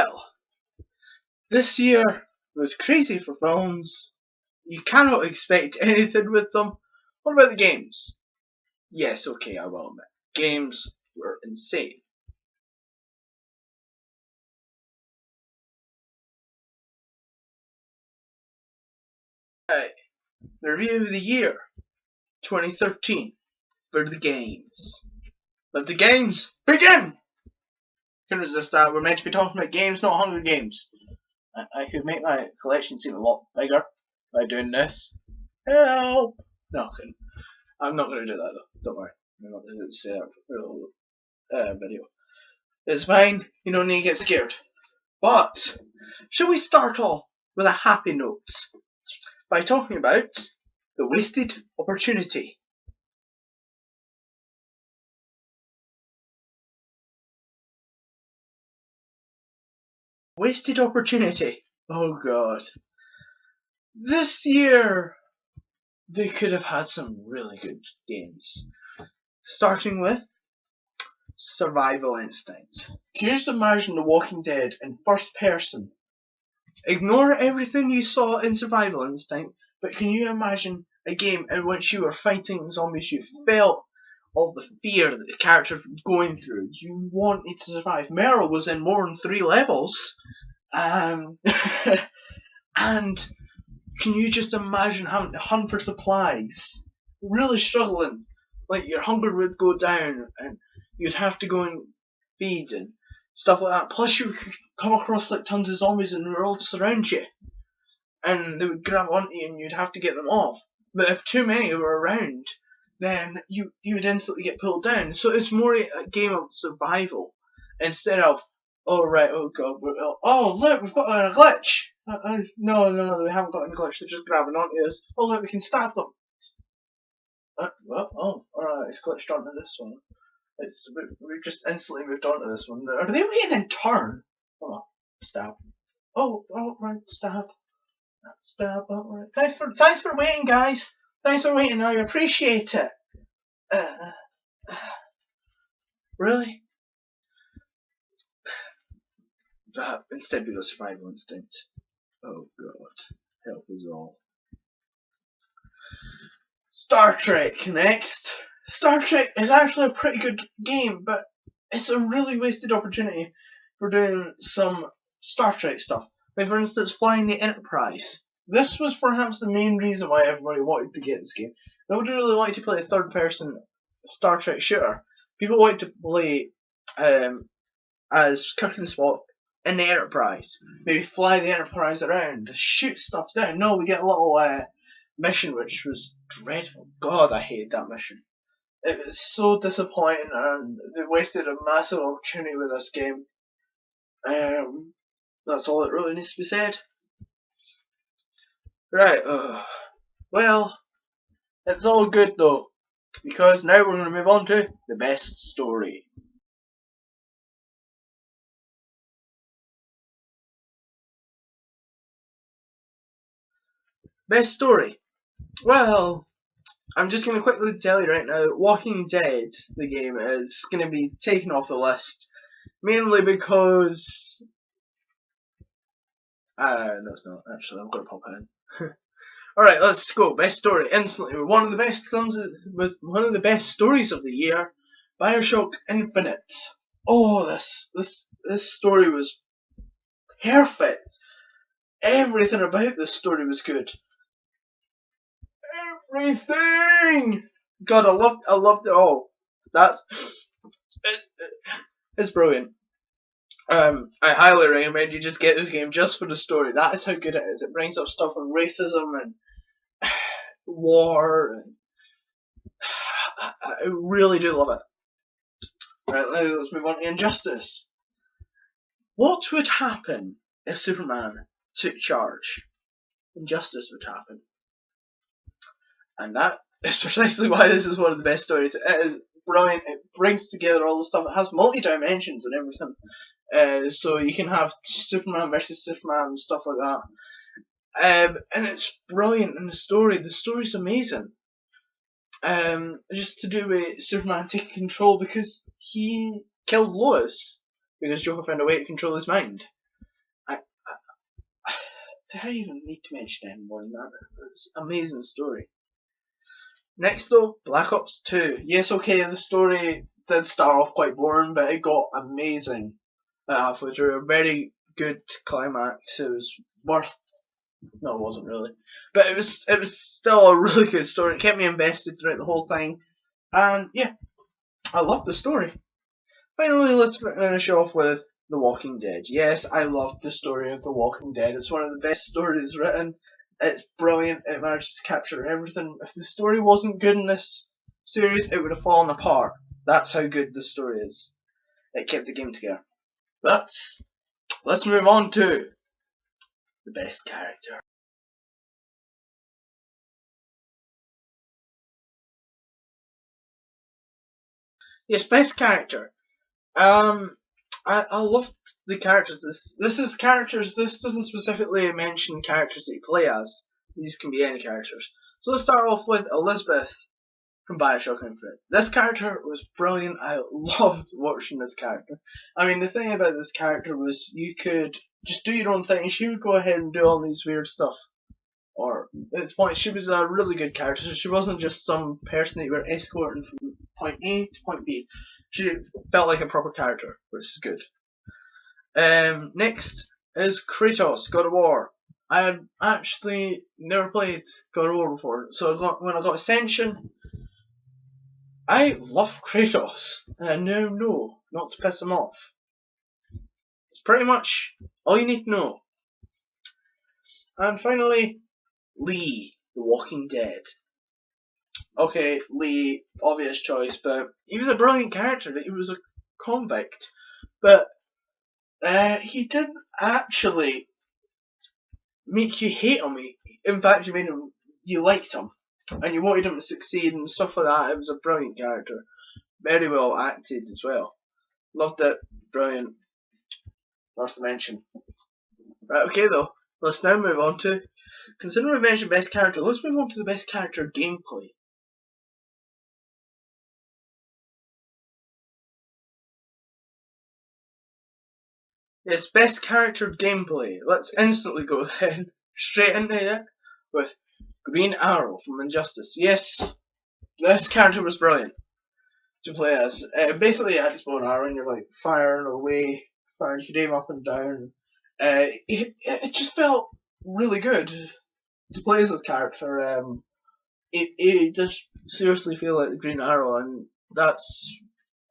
Well, this year was crazy for films. You cannot expect anything with them. What about the games? Yes, okay, I will admit. Games were insane. Right, the review of the year 2013 for the games. Let the games begin! Can resist that. We're meant to be talking about games, not Hunger Games. I could make my collection seem a lot bigger by doing this. Help! No, I'm not going to do that though. Don't worry. I'm not going to say that for the video. It's fine. You don't need to get scared. But shall we start off with a happy note by talking about the wasted opportunity? Wasted opportunity. Oh god. This year they could have had some really good games. Starting with Survival Instinct. Can you just imagine The Walking Dead in first person? Ignore everything you saw in Survival Instinct, but can you imagine a game in which you were fighting zombies, you felt all the fear that the characters were going through, you wanted to survive. Meryl was in more than 3 levels, and can you just imagine having to hunt for supplies? Really struggling. Like your hunger would go down and you'd have to go and feed and stuff like that. Plus you could come across like tons of zombies and they were all surround you. And they would grab onto you and you'd have to get them off. But if too many were around, then you would instantly get pulled down. So it's more a game of survival instead of, oh right, oh god, oh look, we've got a glitch. No, we haven't got any glitch. They're just grabbing onto us. Oh look, we can stab them. Alright, it's glitched onto this one. We've just instantly moved on to this one. Are they waiting in turn? Oh, stab. Oh, right, stab. Stab. Oh, right. Thanks for waiting, guys. Thanks for waiting. I appreciate it. Really? Instead we go Survival Instinct. Oh god, help us all. Star Trek next. Star Trek is actually a pretty good game, but it's a really wasted opportunity for doing some Star Trek stuff. Like for instance, flying the Enterprise. This was perhaps the main reason why everybody wanted to get this game. Nobody really wanted to play a third-person Star Trek shooter. People wanted to play as Kirk and Spock in the Enterprise. Maybe fly the Enterprise around, shoot stuff down. No, we get a little mission which was dreadful. God, I hated that mission. It was so disappointing and they wasted a massive opportunity with this game. That's all that really needs to be said. Right, well, it's all good though, because now we're going to move on to the best story. Best story. Well, I'm just going to quickly tell you right now, Walking Dead, the game, is going to be taken off the list. Mainly because... no it's not, actually, I've got to pop it in. Alright, let's go. Best story, instantly. One of the best films, was one of the best stories of the year, BioShock Infinite. Oh, this story was perfect. Everything about this story was good. Everything! God, I loved it all. It's brilliant. I highly recommend you just get this game just for the story. That is how good it is. It brings up stuff on racism and war, and I really do love it. Right, now let's move on to Injustice. What would happen if Superman took charge? Injustice would happen. And that is precisely why this is one of the best stories. It is brilliant. It brings together all the stuff. It has multi-dimensions and everything. So you can have Superman versus Superman and stuff like that. And it's brilliant in the story. The story's amazing. Just to do with Superman taking control because he killed Lois. Because Joker found a way to control his mind. do I even need to mention any more than that? It's an amazing story. Next though, Black Ops 2. Yes, okay, the story did start off quite boring, but it got amazing halfway through. A very good climax. It was worth. No, it wasn't really, but it was still a really good story. It kept me invested throughout the whole thing, and yeah, I loved the story. Finally, let's finish off with The Walking Dead. Yes, I loved the story of The Walking Dead. It's one of the best stories written. It's brilliant. It manages to capture everything. If the story wasn't good in this series, it would have fallen apart. That's how good the story is. It kept the game together. But let's move on to the best character. Yes, best character. I love the characters. This is characters. This doesn't specifically mention characters that you play as. These can be any characters. So let's start off with Elizabeth from Bioshock Infinite. This character was brilliant. I loved watching this character. I mean, the thing about this character was you could just do your own thing, and she would go ahead and do all these weird stuff. Or at this point, she was a really good character. So she wasn't just some person that you were escorting from point A to point B. She felt like a proper character, which is good. Next is Kratos, God of War. I had actually never played God of War before, so when I got Ascension, I love Kratos, and I now know not to piss him off. It's pretty much all you need to know. And finally, Lee, The Walking Dead. Okay, Lee, obvious choice, but he was a brilliant character. He was a convict, but he didn't actually make you hate him. In fact, you liked him, and you wanted him to succeed and stuff like that. It was a brilliant character, very well acted as well. Loved it, brilliant. Worth mention. Right, okay though. Let's now move on to, considering we've mentioned best character, let's move on to the best character gameplay. Yes, best character gameplay. Let's instantly go then, straight into it, with Green Arrow from Injustice. Yes, this character was brilliant to play as. Basically, you had this bow and arrow, and you're like firing away, firing. You could aim up and down. It just felt really good to play as a character. It does seriously feel like the Green Arrow, and that's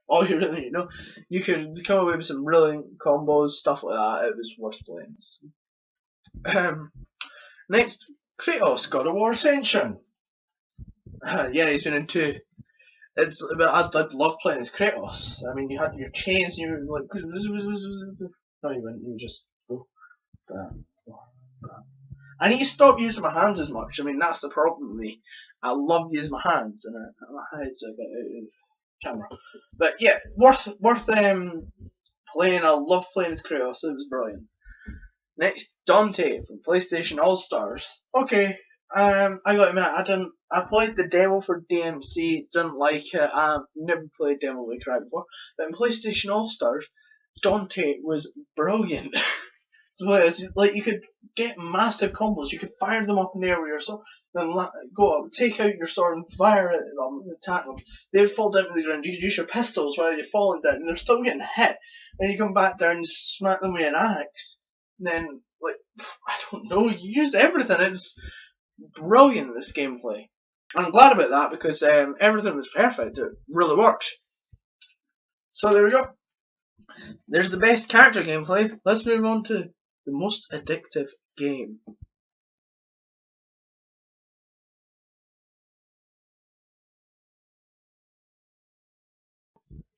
all you really need to know. You could come away with some brilliant combos, stuff like that. It was worth playing. Next, Kratos, God of War Ascension. Yeah, he's been in two. I'd love playing as Kratos. I mean, you had your chains, and you were like, no, you wouldn't. You would just go. I need to stop using my hands as much. I mean, that's the problem with me. I love using my hands, and my head's a bit out of camera. But yeah, worth playing. I love playing as Kratos. It was brilliant. Next, Dante from PlayStation All Stars. Okay, I gotta admit, I played the demo for DMC, didn't like it. I've never played Demo May Cry before, but in PlayStation All Stars, Dante was brilliant. So like you could get massive combos. You could fire them up in the air with your sword, then go up, take out your sword and fire at them, and attack them. They'd fall down to the ground. You could use your pistols while you're falling down, and they're still getting hit. And you come back down and smack them with an axe. And then, like, I don't know, you use everything. It's brilliant, this gameplay. I'm glad about that because everything was perfect. It really worked. So there we go. There's the best character gameplay. Let's move on to the most addictive game.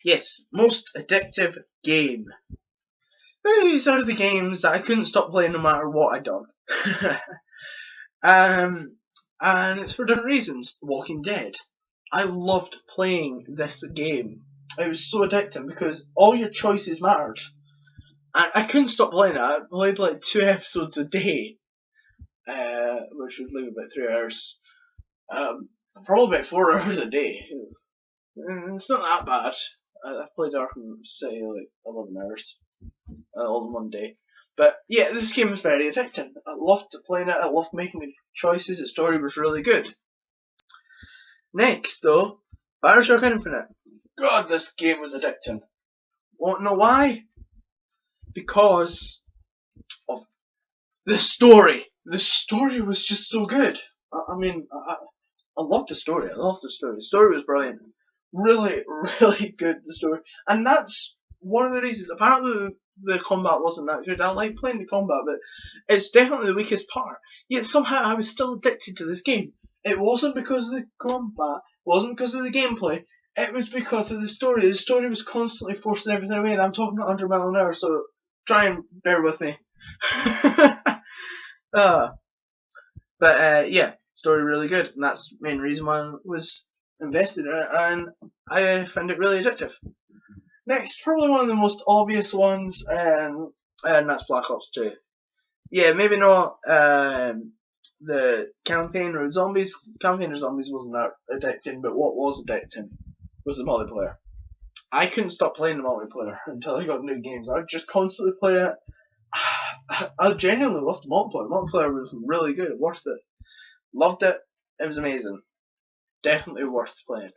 Yes, most addictive game. These are the games that I couldn't stop playing no matter what I'd done. And it's for different reasons. Walking Dead. I loved playing this game. It was so addicting because all your choices mattered. And I couldn't stop playing it. I played like 2 episodes a day, which would leave about 3 hours. Probably about 4 hours a day. It's not that bad. I played Arkham City like 11 hours all in one day. But yeah, this game was very addicting. I loved playing it, I loved making the choices, the story was really good. Next though, Bioshock Infinite. God, this game was addicting. Won't know why? Because of the story. The story was just so good. I mean, I loved the story. I loved the story. The story was brilliant. Really, really good, the story. And that's one of the reasons. Apparently, the combat wasn't that good. I like playing the combat, but it's definitely the weakest part. Yet somehow I was still addicted to this game. It wasn't because of the combat. It wasn't because of the gameplay. It was because of the story. The story was constantly forcing everything away, and I'm talking at 100 miles an hour, so try and bear with me. Yeah, story really good, and that's the main reason why I was invested in it, and I found it really addictive. Next, probably one of the most obvious ones, and that's Black Ops 2. Yeah, maybe not the campaign or zombies. Campaign or zombies wasn't that addicting, but what was addicting was the multiplayer. I couldn't stop playing the multiplayer until I got new games. I would just constantly play it. I genuinely loved the multiplayer. The multiplayer was really good, worth it. Loved it. It was amazing. Definitely worth playing.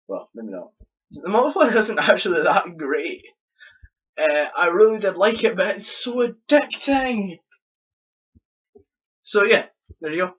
Well, maybe not. The multiplayer isn't actually that great. I really did like it, but it's so addicting. So yeah, there you go.